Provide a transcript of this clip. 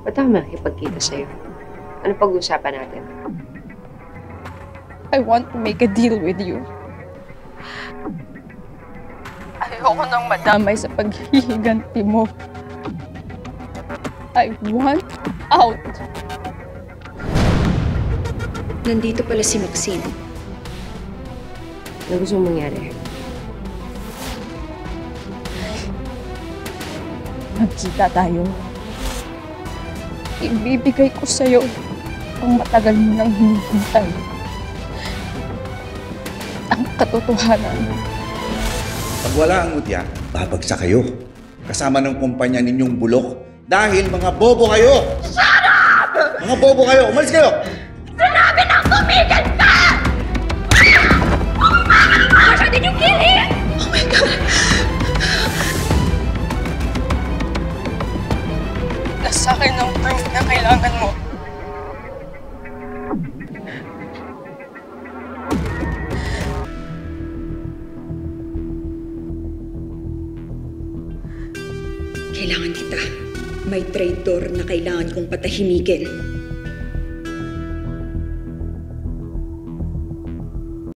Ba't ako makikipagkita sa'yo? Ano pag-uusapan natin? I want to make a deal with you. Ayoko nang madamay sa paghihiganti mo. I want out. Nandito pala si Maxine. Ano gusto mong mangyari? Magkita tayo. Ibibigay ko sa'yo ang matagal mo nang hinihintay. Ang katotohanan. Pag wala ang mutya, babagsak kayo. Kasama ng kumpanya ninyong bulok. Dahil mga bobo kayo! Shut up! Mga bobo kayo! Umalis kayo! Sinabi ng tumigil ka! Marsha, did you kill him? Oh my God! Nasa akin ang proof na kailangan mo. Kailangan kita. May traitor na kailangan kong patahimikin.